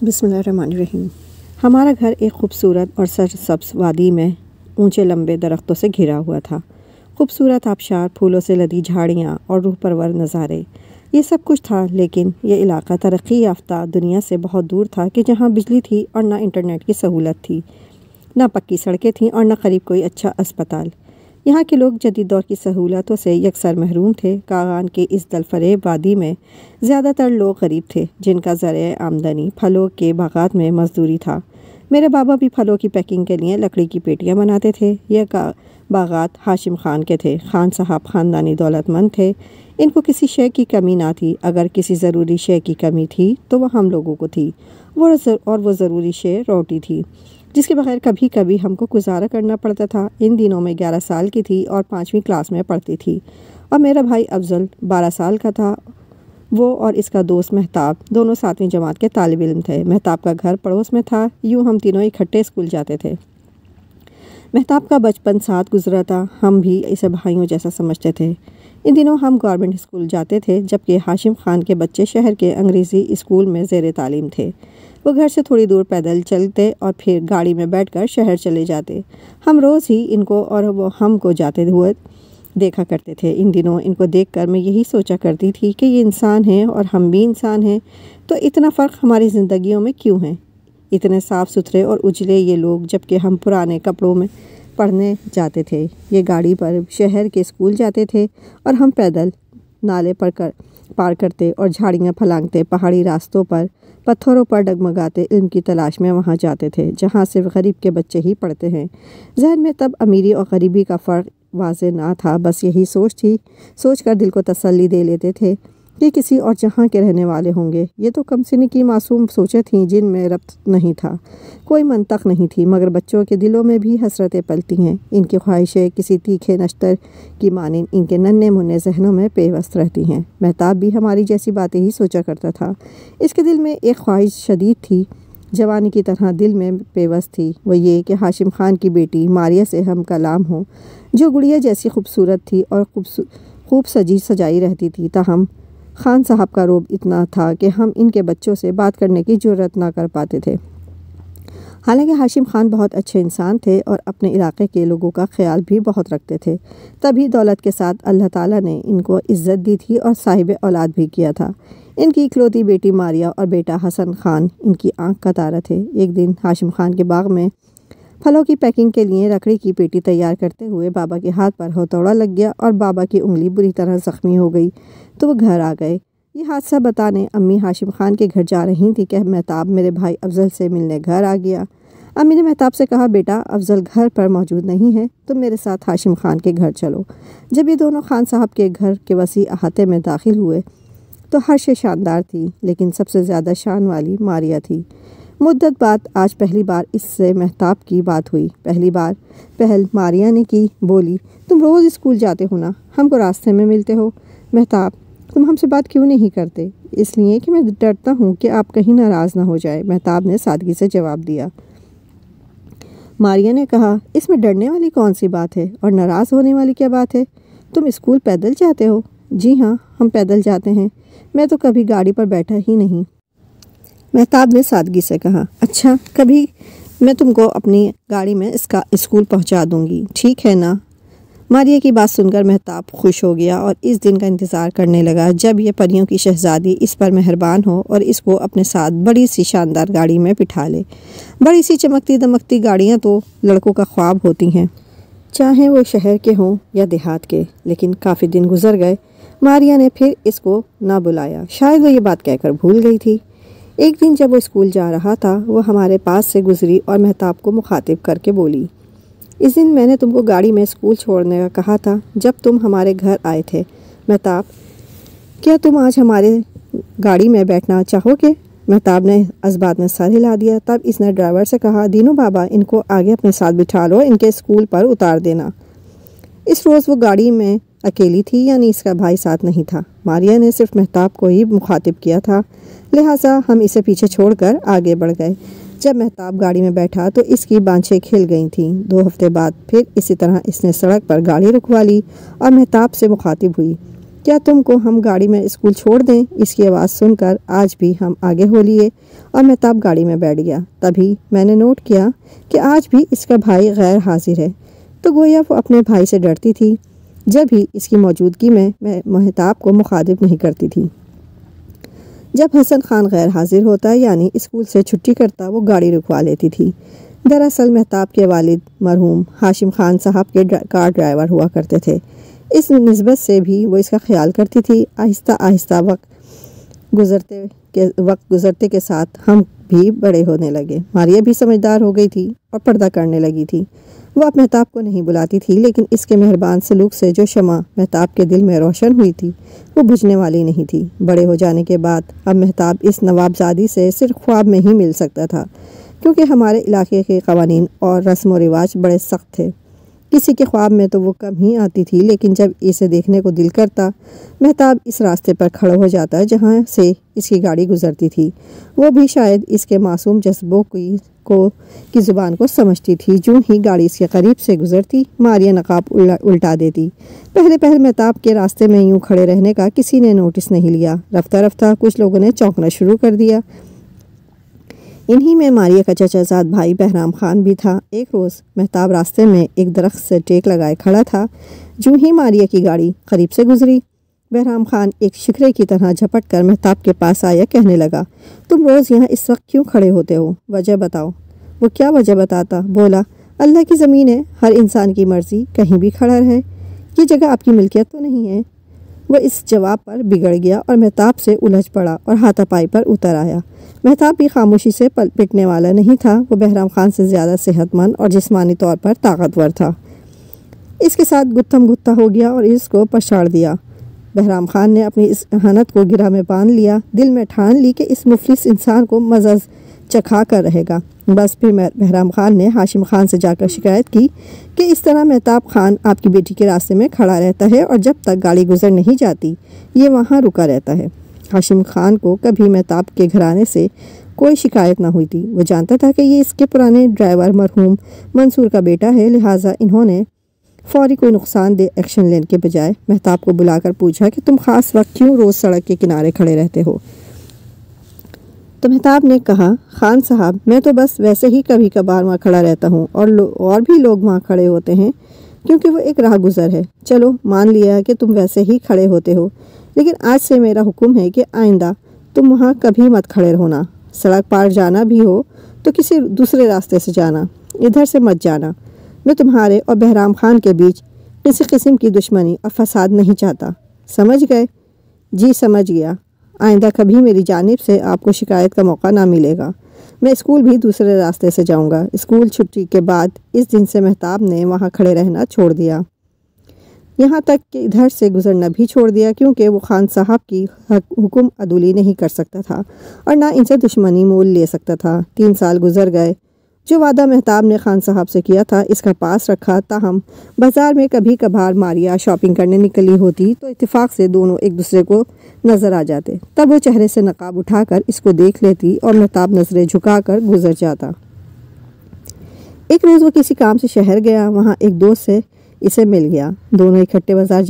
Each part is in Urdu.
بسم اللہ الرحمن الرحیم۔ ہمارا گھر ایک خوبصورت اور سرسبز وادی میں اونچے لمبے درختوں سے گھرا ہوا تھا۔ خوبصورت آبشار، پھولوں سے لدی جھاڑیاں اور روح پرور نظارے، یہ سب کچھ تھا، لیکن یہ علاقہ ترقی یافتہ دنیا سے بہت دور تھا کہ جہاں بجلی تھی اور نہ انٹرنیٹ کی سہولت تھی، نہ پکی سڑکیں تھیں اور نہ قریب کوئی اچھا اسپتال۔ یہاں کے لوگ جدید دور کی سہولتوں سے یکسر محروم تھے۔ کاغان کے اس دلفریب وادی میں زیادہ تر لوگ غریب تھے، جن کا ذریعہ آمدنی پھلوں کے باغات میں مزدوری تھا۔ میرے بابا بھی پھلوں کی پیکنگ کے لیے لکڑی کی پیٹیاں بناتے تھے۔ یہ باغات ہاشم خان کے تھے۔ خان صاحب خاندانی دولت مند تھے، ان کو کسی شے کی کمی نہ تھی۔ اگر کسی ضروری شے کی کمی تھی تو وہ ہم لوگوں کو تھی، وہ ضروری شے روٹی تھی، جس کے بغیر کبھی کبھی ہم کو گزارا کرنا پڑتا تھا۔ ان دنوں میں 11 سال کی تھی اور 5ویں کلاس میں پڑھتی تھی، اور میرا بھائی افضل 12 سال کا تھا۔ وہ اور اس کا دوست مہتاب دونوں 7ویں جماعت کے طالب علم تھے۔ مہتاب کا گھر پڑوس میں تھا، یوں ہم تینوں اکٹھے اسکول جاتے تھے۔ مہتاب کا بچپن ساتھ گزرا تھا، ہم بھی اسے بھائیوں جیسا سمجھتے تھے۔ ان دنوں ہم گورنمنٹ اسکول جاتے تھے، جبکہ ہاشم خان کے بچے شہر کے انگریزی اسکول میں زیر تعلیم تھے۔ وہ گھر سے تھوڑی دور پیدل چلتے اور پھر گاڑی میں بیٹھ کر شہر چلے جاتے۔ ہم روز ہی ان کو اور وہ ہم کو جاتے ہوئے دیکھا کرتے تھے۔ ان دنوں ان کو دیکھ کر میں یہی سوچا کرتی تھی کہ یہ انسان ہیں اور ہم بھی انسان ہیں، تو اتنا فرق ہماری زندگیوں میں کیوں ہے؟ اتنے صاف ستھرے اور اجلے یہ لوگ، جبکہ ہم پرانے کپڑوں میں پڑھنے جاتے تھے۔ یہ گاڑی پر شہر کے اسکول جاتے تھے اور ہم پیدل نالے پار کرتے اور جھاڑیاں پھلانگتے پہاڑی راستوں پر پتھروں پر ڈگمگاتے علم کی تلاش میں وہاں جاتے تھے جہاں صرف غریب کے بچے ہی پڑھتے ہیں۔ ذہن میں تب امیری اور غریبی کا فرق واضح نہ تھا، بس یہی سوچ کر دل کو تسلی دے لیتے تھے کہ کسی اور جہاں کے رہنے والے ہوں گے۔ یہ تو کم سنی کی معصوم سوچیں تھیں جن میں ربط نہیں تھا، کوئی منطق نہیں تھی، مگر بچوں کے دلوں میں بھی حسرتیں پلتی ہیں۔ ان کی خواہشیں کسی تیکھے نشتر کی مانند ان کے ننھے منھے ذہنوں میں پیوست رہتی ہیں۔ مہتاب بھی ہماری جیسی باتیں ہی سوچا کرتا تھا۔ اس کے دل میں ایک خواہش شدید تھی، جوانی کی طرح دل میں پیوست تھی، وہ یہ کہ ہاشم خان کی بیٹی ماریہ سے ہم کلام ہو، جو گڑیا جیسی خوبصورت تھی اور خوب سجائی رہتی تھی۔ تاہم خان صاحب کا رعب اتنا تھا کہ ہم ان کے بچوں سے بات کرنے کی جرأت نہ کر پاتے تھے۔ حالانکہ ہاشم خان بہت اچھے انسان تھے اور اپنے علاقے کے لوگوں کا خیال بھی بہت رکھتے تھے، تبھی دولت کے ساتھ اللہ تعالیٰ نے ان کو عزت دی تھی اور صاحب اولاد بھی کیا تھا۔ ان کی اکلوتی بیٹی ماریہ اور بیٹا حسن خان ان کی آنکھ کا تارا تھے۔ ایک دن ہاشم خان کے باغ میں پھلوں کی پیکنگ کے لیے لکڑی کی پیٹی تیار کرتے ہوئے بابا کے ہاتھ پر ہتھوڑا لگ گیا اور بابا کی انگلی بری طرح زخمی ہو گئی، تو وہ گھر آ گئے۔ یہ حادثہ بتانے امی ہاشم خان کے گھر جا رہی تھی کہ مہتاب میرے بھائی افضل سے ملنے گھر آ گیا۔ امی نے مہتاب سے کہا، بیٹا افضل گھر پر موجود نہیں ہے، تم میرے ساتھ ہاشم خان کے گھر چلو۔ جب یہ دونوں خان صاحب کے گھر کے وسیع احاطے میں داخل ہوئے تو ہر شے شاندار تھی، لیکن سب سے زیادہ شان والی ماریہ تھی۔ مدت بعد آج پہلی بار اس سے مہتاب کی بات ہوئی۔ پہل ماریہ نے کی، بولی، تم روز اسکول جاتے ہو نا، ہم کو راستے میں ملتے ہو۔ مہتاب، تم ہم سے بات کیوں نہیں کرتے؟ اس لیے کہ میں ڈرتا ہوں کہ آپ کہیں ناراض نہ ہو جائے، مہتاب نے سادگی سے جواب دیا۔ ماریہ نے کہا، اس میں ڈرنے والی کون سی بات ہے اور ناراض ہونے والی کیا بات ہے؟ تم اسکول پیدل جاتے ہو؟ جی ہاں، ہم پیدل جاتے ہیں، میں تو کبھی گاڑی پر بیٹھا ہی نہیں، مہتاب نے سادگی سے کہا۔ اچھا، کبھی میں تم کو اپنی گاڑی میں اسکول پہنچا دوں گی، ٹھیک ہے نا؟ ماریہ کی بات سن کر مہتاب خوش ہو گیا اور اس دن کا انتظار کرنے لگا جب یہ پریوں کی شہزادی اس پر مہربان ہو اور اس کو اپنے ساتھ بڑی سی شاندار گاڑی میں بٹھا لے۔ بڑی سی چمکتی دمکتی گاڑیاں تو لڑکوں کا خواب ہوتی ہیں، چاہے وہ شہر کے ہوں یا دیہات کے۔ لیکن کافی دن گزر گئے، ماریہ نے پھر اس کو نہ بلایا، شاید وہ یہ بات کہہ کر بھول گئی تھی۔ ایک دن جب وہ اسکول جا رہا تھا، وہ ہمارے پاس سے گزری اور مہتاب کو مخاطب کر کے بولی، اس دن میں نے تم کو گاڑی میں اسکول چھوڑنے کا کہا تھا جب تم ہمارے گھر آئے تھے۔ مہتاب، کیا تم آج ہمارے گاڑی میں بیٹھنا چاہو گے؟ مہتاب نے اس بات میں سر ہلا دیا۔ تب اس نے ڈرائیور سے کہا، دینو بابا، ان کو آگے اپنے ساتھ بٹھا لو، ان کے اسکول پر اتار دینا۔ اس روز وہ گاڑی میں اکیلی تھی، یعنی اس کا بھائی ساتھ نہیں تھا۔ ماریہ نے صرف مہتاب کو ہی مخاطب کیا تھا، لہٰذا ہم اسے پیچھے چھوڑ کر آگے بڑھ گئے۔ جب مہتاب گاڑی میں بیٹھا تو اس کی بانچھیں کھل گئی تھیں۔ 2 ہفتے بعد پھر اسی طرح اس نے سڑک پر گاڑی رکوا لی اور مہتاب سے مخاطب ہوئی، کیا تم کو ہم گاڑی میں اسکول چھوڑ دیں؟ اس کی آواز سن کر آج بھی ہم آگے ہو لیے اور مہتاب گاڑی میں بیٹھ گیا۔ تبھی میں نے نوٹ کیا کہ آج بھی اس کا بھائی غیر حاضر ہے، تو گویا وہ اپنے بھائی سے ڈرتی تھی، جب ہی اس کی موجودگی میں مہتاب کو مخاطب نہیں کرتی تھی۔ جب حسن خان غیر حاضر ہوتا یعنی اسکول سے چھٹی کرتا، وہ گاڑی رکوا لیتی تھی۔ دراصل مہتاب کے والد مرحوم ہاشم خان صاحب کے کار ڈرائیور ہوا کرتے تھے، اس نسبت سے بھی وہ اس کا خیال کرتی تھی۔ آہستہ آہستہ وقت گزرتے کے ساتھ ہم بھی بڑے ہونے لگے۔ ماریہ بھی سمجھدار ہو گئی تھی اور پردہ کرنے لگی تھی۔ وہ اب مہتاب کو نہیں بلاتی تھی، لیکن اس کے مہربان سلوک سے جو شمع مہتاب کے دل میں روشن ہوئی تھی وہ بجھنے والی نہیں تھی۔ بڑے ہو جانے کے بعد اب مہتاب اس نوابزادی سے صرف خواب میں ہی مل سکتا تھا، کیونکہ ہمارے علاقے کے قوانین اور رسم و رواج بڑے سخت تھے۔ کسی کے خواب میں تو وہ کم ہی آتی تھی، لیکن جب اسے دیکھنے کو دل کرتا، مہتاب اس راستے پر کھڑا ہو جاتا جہاں سے اس کی گاڑی گزرتی تھی۔ وہ بھی شاید اس کے معصوم جذبوں کی زبان کو سمجھتی تھی۔ جو ہی گاڑی اس کے قریب سے گزرتی، ماریہ نقاب الٹا دیتی۔ پہلے مہتاب کے راستے میں یوں کھڑے رہنے کا کسی نے نوٹس نہیں لیا۔ رفتہ رفتہ کچھ لوگوں نے چونکنا شروع کر دیا۔ انہی میں ماریہ کا چچا زاد بھائی بہرام خان بھی تھا۔ ایک روز مہتاب راستے میں ایک درخت سے ٹیک لگائے کھڑا تھا۔ جو ہی ماریہ کی گاڑی قریب سے گزری، بہرام خان ایک شکرے کی طرح جھپٹ کر مہتاب کے پاس آیا، کہنے لگا، تم روز یہاں اس وقت کیوں کھڑے ہوتے ہو؟ وجہ بتاؤ۔ وہ کیا وجہ بتاتا؟ بولا، اللہ کی زمین ہے، ہر انسان کی مرضی کہیں بھی کھڑا رہے، یہ جگہ آپ کی ملکیت تو نہیں ہے۔ وہ اس جواب پر بگڑ گیا اور مہتاب سے الجھ پڑا اور ہاتھا پائی پر اتر آیا۔ مہتاب بھی خاموشی سے پٹنے والا نہیں تھا۔ وہ بہرام خان سے زیادہ صحت مند اور جسمانی طور پر طاقتور تھا۔ اس کے ساتھ گتھم گتھا ہو گیا اور اس کو پچھاڑ دیا۔ بہرام خان نے اپنی اس اہانت کو گرہ میں باندھ لیا، دل میں ٹھان لی کہ اس مفلس انسان کو مزہ چکھا کر رہے گا۔ بس پھر بہرام خان نے ہاشم خان سے جا کر شکایت کی کہ اس طرح مہتاب خان آپ کی بیٹی کے راستے میں کھڑا رہتا ہے اور جب تک گاڑی گزر نہیں جاتی یہ وہاں رکا رہتا ہے۔ ہاشم خان کو کبھی مہتاب کے گھرانے سے کوئی شکایت نہ ہوئی تھی۔ وہ جانتا تھا کہ یہ اس کے پرانے ڈرائیور مرحوم منصور کا بیٹا ہے، لہٰذا انہوں نے فوری کوئی نقصان دہ ایکشن لینے کے بجائے مہتاب کو بلا کر پوچھا کہ تم خاص وقت کیوں روز سڑک کے کنارے کھڑے رہتے ہو؟ تو مہتاب نے کہا، خان صاحب میں تو بس ویسے ہی کبھی کبھار وہاں کھڑا رہتا ہوں اور بھی لوگ وہاں کھڑے ہوتے ہیں کیونکہ وہ ایک راہ گزر ہے۔ چلو مان لیا کہ تم ویسے ہی کھڑے ہوتے ہو، لیکن آج سے میرا حکم ہے کہ آئندہ تم وہاں کبھی مت کھڑے ہونا۔ سڑک پار جانا بھی ہو تو کسی دوسرے راستے سے جانا، ادھر سے مت جانا۔ میں تمہارے اور بہرام خان کے بیچ کسی قسم کی دشمنی اور فساد نہیں چاہتا، سمجھ گئے؟ جی سمجھ گیا۔ آئندہ کبھی میری جانب سے آپ کو شکایت کا موقع نہ ملے گا۔ میں اسکول بھی دوسرے راستے سے جاؤں گا۔ اسکول چھٹی کے بعد اس دن سے مہتاب نے وہاں کھڑے رہنا چھوڑ دیا، یہاں تک کہ ادھر سے گزرنا بھی چھوڑ دیا، کیونکہ وہ خان صاحب کی حکم عدولی نہیں کر سکتا تھا اور نہ ان سے دشمنی مول لے سکتا تھا۔ 3 سال گزر گئے۔ جو وعدہ مہتاب نے خان صاحب سے کیا تھا اس کا پاس رکھا، تاہم بازار میں کبھی کبھار ماریہ شاپنگ کرنے نکلی ہوتی تو اتفاق سے دونوں ایک دوسرے کو نظر آ جاتے۔ تب وہ چہرے سے نقاب اٹھا کر اس کو دیکھ لیتی اور مہتاب نظریں جھکا کر گزر جاتا۔ ایک روز وہ کسی کام سے شہر گیا، وہاں ایک دوست سے اسے مل گیا۔ دونوں اکٹھے بازار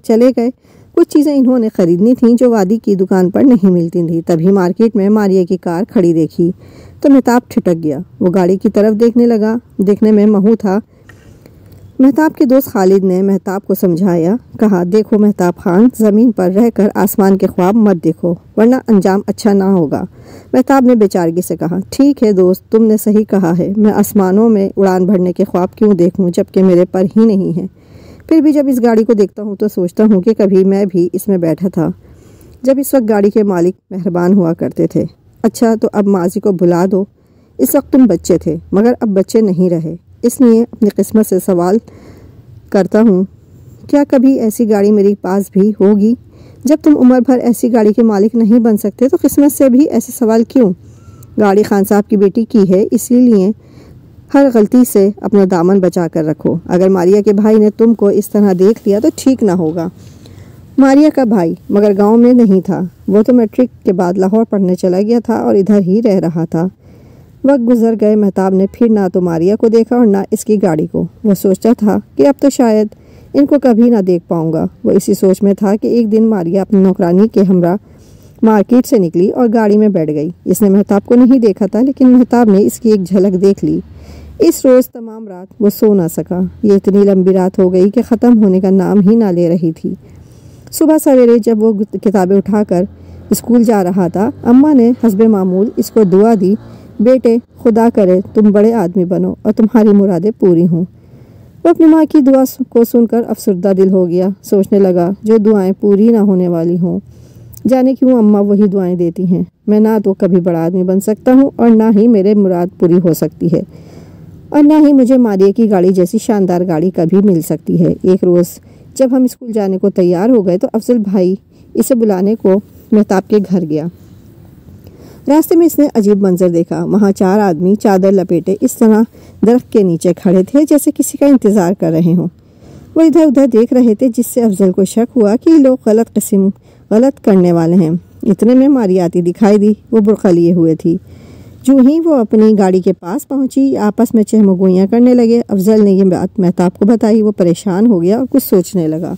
چلے گئے۔ کچھ چیزیں انہوں نے خریدنی تھیں جو وادی کی دکان پر نہیں ملتی تھیں۔ تبھی مارکیٹ میں ماریہ کی کار کھڑی دیکھی تو مہتاب ٹھٹک گیا۔ وہ گاڑی کی طرف دیکھنے لگا، دیکھنے میں محو تھا۔ مہتاب کے دوست خالد نے مہتاب کو سمجھایا، کہا، دیکھو مہتاب خان، زمین پر رہ کر آسمان کے خواب مت دیکھو ورنہ انجام اچھا نہ ہوگا۔ مہتاب نے بے چارگی سے کہا، ٹھیک ہے دوست، تم نے صحیح کہا ہے، میں آسمانوں میں اڑان بھرنے کے خواب کیوں دیکھوں جبکہ میرے پر ہی نہیں ہے۔ پھر بھی جب اس گاڑی کو دیکھتا ہوں تو سوچتا ہوں کہ کبھی میں بھی اس میں بیٹھا تھا جب اس وقت گاڑی کے مالک مہربان ہوا کرتے تھے۔ اچھا تو اب ماضی کو بھلا دو، اس وقت تم بچے تھے مگر اب بچے نہیں رہے، اس لیے اپنی قسمت سے سوال کرتا ہوں، کیا کبھی ایسی گاڑی میرے پاس بھی ہوگی؟ جب تم عمر بھر ایسی گاڑی کے مالک نہیں بن سکتے تو قسمت سے بھی ایسے سوال کیوں؟ گاڑی خان صاحب کی بیٹی کی ہے، اسی لیے ہر غلطی سے اپنا دامن بچا کر رکھو۔ اگر ماریہ کے بھائی نے تم کو اس طرح دیکھ لیا تو ٹھیک نہ ہوگا۔ ماریہ کا بھائی مگر گاؤں میں نہیں تھا، وہ تو میٹرک کے بعد لاہور پڑھنے چلا گیا تھا اور ادھر ہی رہ رہا تھا۔ وقت گزر گئے، مہتاب نے پھر نہ تو ماریہ کو دیکھا اور نہ اس کی گاڑی کو۔ وہ سوچتا تھا کہ اب تو شاید ان کو کبھی نہ دیکھ پاؤں گا۔ وہ اسی سوچ میں تھا کہ ایک دن ماریہ اپنی نوکرانی کے ہمراہ مارکیٹ سے نکلی اور گاڑی میں بیٹھ گئی۔ اس نے مہتاب کو نہیں دیکھا تھا، لیکن مہتاب نے اس کی ایک جھلک دیکھ لی۔ اس روز تمام رات وہ سو نہ سکا۔ یہ اتنی لمبی رات ہو گئی کہ ختم ہونے کا نام ہی نہ لے رہی تھی۔ صبح سویرے جب وہ کتابیں اٹھا کر اسکول جا رہا تھا، اماں نے حسب معمول اس کو دعا دی، بیٹے خدا کرے تم بڑے آدمی بنو اور تمہاری مرادیں پوری ہوں۔ وہ اپنی ماں کی دعا کو سن کر افسردہ دل ہو گیا۔ سوچنے لگا جو دعائیں پوری نہ ہونے والی ہوں، جانے کیوں اماں وہی دعائیں دیتی ہیں۔ میں نہ تو کبھی بڑا آدمی بن سکتا ہوں اور نہ ہی میرے مراد پوری ہو سکتی ہے، اور نہ ہی مجھے ماریہ کی گاڑی جیسی شاندار گاڑی کبھی مل سکتی ہے۔ ایک روز جب ہم اسکول جانے کو تیار ہو گئے تو افضل بھائی اسے بلانے کو مہتاب کے گھر گیا۔ راستے میں اس نے عجیب منظر دیکھا۔ وہاں 4 آدمی چادر لپیٹے اس طرح درخت کے نیچے کھڑے تھے جیسے کسی کا انتظار کر رہے ہوں۔ وہ ادھر ادھر دیکھ رہے تھے، جس سے افضل کو شک ہوا کہ یہ لوگ غلط کرنے والے ہیں۔ اتنے میں ماریہ آتی دکھائی دی۔ وہ برقع لیے ہوئے تھی۔ جو ہی وہ اپنی گاڑی کے پاس پہنچی، آپس میں چہم و گوئیاں کرنے لگے۔ افضل نے یہ بات مہتاب کو بتائی۔ وہ پریشان ہو گیا اور کچھ سوچنے لگا۔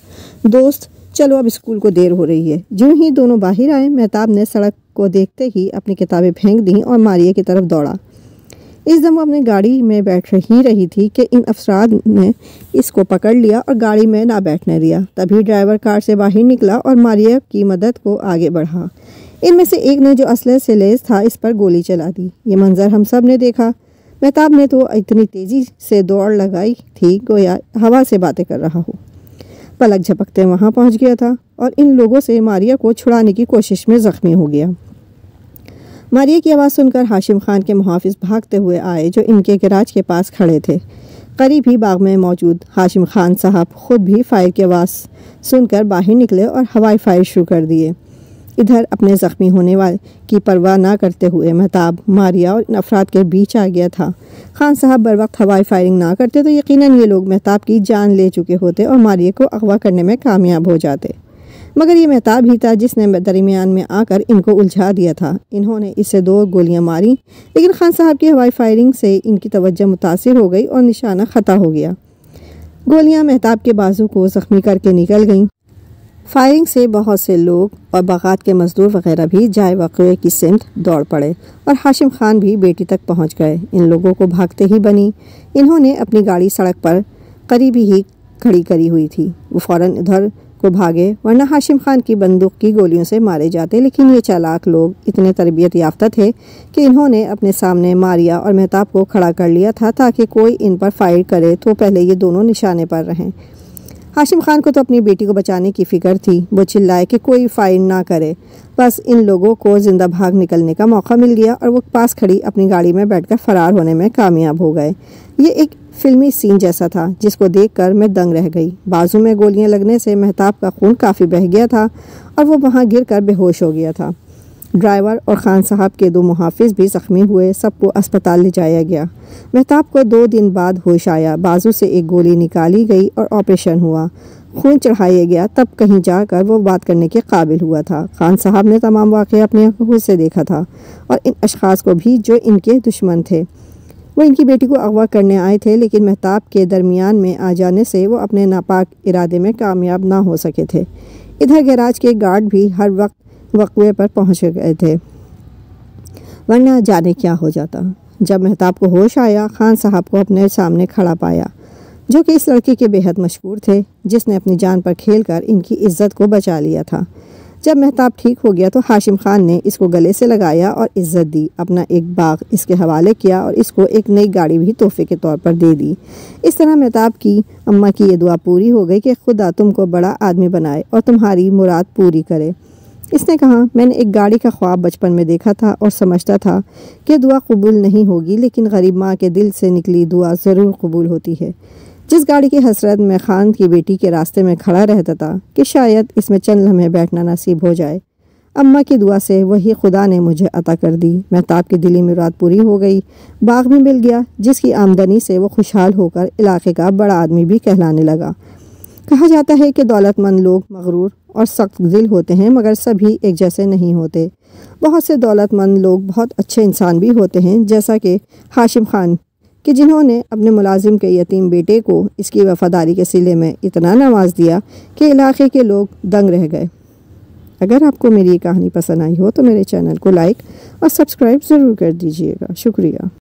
دوست چلو اب اسکول کو دیر ہو رہی ہے۔ جو ہی دونوں باہر آئے، مہتاب نے سڑک کو دیکھتے ہی اپنی کتابیں پھینک دیں اور ماریہ کی طرف دوڑا۔ اس دم وہ اپنی گاڑی میں بیٹھ رہی تھی کہ ان افراد نے اس کو پکڑ لیا اور گاڑی میں نہ بیٹھنے دیا۔ تبھی ڈرائیور کار سے باہر نکلا اور ماریہ کی مدد کو آگے بڑھا۔ ان میں سے ایک نے جو اسلحے سے لیس تھا اس پر گولی چلا دی۔ یہ منظر ہم سب نے دیکھا۔ مہتاب نے تو اتنی تیزی سے دوڑ لگائی تھی گویا ہوا سے باتیں کر رہا ہو۔ پلک جھپکتے وہاں پہنچ گیا تھا اور ان لوگوں سے ماریہ کو چھڑانے کی کوشش میں زخمی ہو گیا۔ ماریہ کی آواز سن کر ہاشم خان کے محافظ بھاگتے ہوئے آئے جو ان کے گراج کے پاس کھڑے تھے۔ قریب ہی باغ میں موجود ہاشم خان صاحب خود بھی فائر کی آواز سن کر باہر نکلے اور ہوائی فائر شروع کر دیے۔ ادھر اپنے زخمی ہونے والے کی پرواہ نہ کرتے ہوئے مہتاب ماریہ اور ان افراد کے بیچ آ گیا تھا۔ خان صاحب بر وقت ہوائی فائرنگ نہ کرتے تو یقیناً یہ لوگ مہتاب کی جان لے چکے ہوتے اور ماریہ کو اغوا کرنے میں کامیاب ہو جاتے، مگر یہ مہتاب ہی تھا جس نے درمیان میں آ کر ان کو الجھا دیا تھا۔ انہوں نے اسے 2 گولیاں ماری، لیکن خان صاحب کی ہوائی فائرنگ سے ان کی توجہ متاثر ہو گئی اور نشانہ خطا ہو گیا۔ گولیاں مہتاب کے بازو کو زخمی کر کے نکل گئیں۔ فائرنگ سے بہت سے لوگ اور باغات کے مزدور وغیرہ بھی جائے واقعے کی سمت دوڑ پڑے اور ہاشم خان بھی بیٹی تک پہنچ گئے۔ ان لوگوں کو بھاگتے ہی بنی۔ انہوں نے اپنی گاڑی سڑک پر قریبی ہی کھڑی کری ہوئی تھی۔ وہ فوراً ادھر کو بھاگے، ورنہ ہاشم خان کی بندوق کی گولیوں سے مارے جاتے، لیکن یہ چالاک لوگ اتنے تربیت یافتہ تھے کہ انہوں نے اپنے سامنے ماریہ اور مہتاب کو کھڑا کر لیا تھا تاکہ کوئی ان پر فائر کرے تو پہلے یہ دونوں نشانے پر رہیں۔ ہاشم خان کو تو اپنی بیٹی کو بچانے کی فکر تھی۔ وہ چلائے کہ کوئی فائر نہ کرے، بس ان لوگوں کو زندہ بھاگ نکلنے کا موقع مل گیا اور وہ پاس کھڑی اپنی گاڑی میں بیٹھ کر فرار ہونے میں کامیاب ہو گئے۔ یہ ایک فلمی سین جیسا تھا جس کو دیکھ کر میں دنگ رہ گئی۔ بازو میں گولیاں لگنے سے مہتاب کا خون کافی بہہ گیا تھا اور وہ وہاں گر کر بے ہوش ہو گیا تھا۔ ڈرائیور اور خان صاحب کے 2 محافظ بھی زخمی ہوئے۔ سب کو اسپتال لے جایا گیا۔ مہتاب کو 2 دن بعد ہوش آیا۔ بازو سے ایک گولی نکالی گئی اور آپریشن ہوا، خون چڑھایا گیا، تب کہیں جا کر وہ بات کرنے کے قابل ہوا تھا۔ خان صاحب نے تمام واقعہ اپنی آنکھوں سے دیکھا تھا اور ان اشخاص کو بھی جو ان کے دشمن تھے۔ وہ ان کی بیٹی کو اغوا کرنے آئے تھے، لیکن مہتاب کے درمیان میں آ جانے سے وہ اپنے ناپاک ارادے میں کامیاب نہ ہو سکے تھے۔ ادھر گیراج کے گارڈ بھی ہر وقت وقوع پر پہنچ گئے تھے، ورنہ جانے کیا ہو جاتا۔ جب مہتاب کو ہوش آیا، خان صاحب کو اپنے سامنے کھڑا پایا، جو کہ اس لڑکے کے بے حد مشکور تھے جس نے اپنی جان پر کھیل کر ان کی عزت کو بچا لیا تھا۔ جب مہتاب ٹھیک ہو گیا تو ہاشم خان نے اس کو گلے سے لگایا اور عزت دی، اپنا ایک باغ اس کے حوالے کیا اور اس کو ایک نئی گاڑی بھی تحفے کے طور پر دے دی۔ اس طرح مہتاب کی اماں کی یہ دعا پوری ہو گئی کہ خدا تم کو بڑا آدمی بنائے اور تمہاری مراد پوری کرے۔ اس نے کہا، میں نے ایک گاڑی کا خواب بچپن میں دیکھا تھا اور سمجھتا تھا کہ دعا قبول نہیں ہوگی، لیکن غریب ماں کے دل سے نکلی دعا ضرور قبول ہوتی ہے۔ جس گاڑی کی حسرت میں خان کی بیٹی کے راستے میں کھڑا رہتا تھا کہ شاید اس میں چند لمحے بیٹھنا نصیب ہو جائے، اماں کی دعا سے وہی خدا نے مجھے عطا کر دی۔ مہتاب کی دلی مراد پوری ہو گئی، باغ بھی مل گیا جس کی آمدنی سے وہ خوشحال ہو کر علاقے کا بڑا آدمی بھی کہلانے لگا۔ کہا جاتا ہے کہ دولت مند لوگ مغرور اور سخت دل ہوتے ہیں، مگر سبھی ایک جیسے نہیں ہوتے۔ بہت سے دولت مند لوگ بہت اچھے انسان بھی ہوتے ہیں، جیسا کہ ہاشم خان کہ جنہوں نے اپنے ملازم کے یتیم بیٹے کو اس کی وفاداری کے صلے میں اتنا نواز دیا کہ علاقے کے لوگ دنگ رہ گئے۔ اگر آپ کو میری یہ کہانی پسند آئی ہو تو میرے چینل کو لائک اور سبسکرائب ضرور کر دیجیے گا۔ شکریہ۔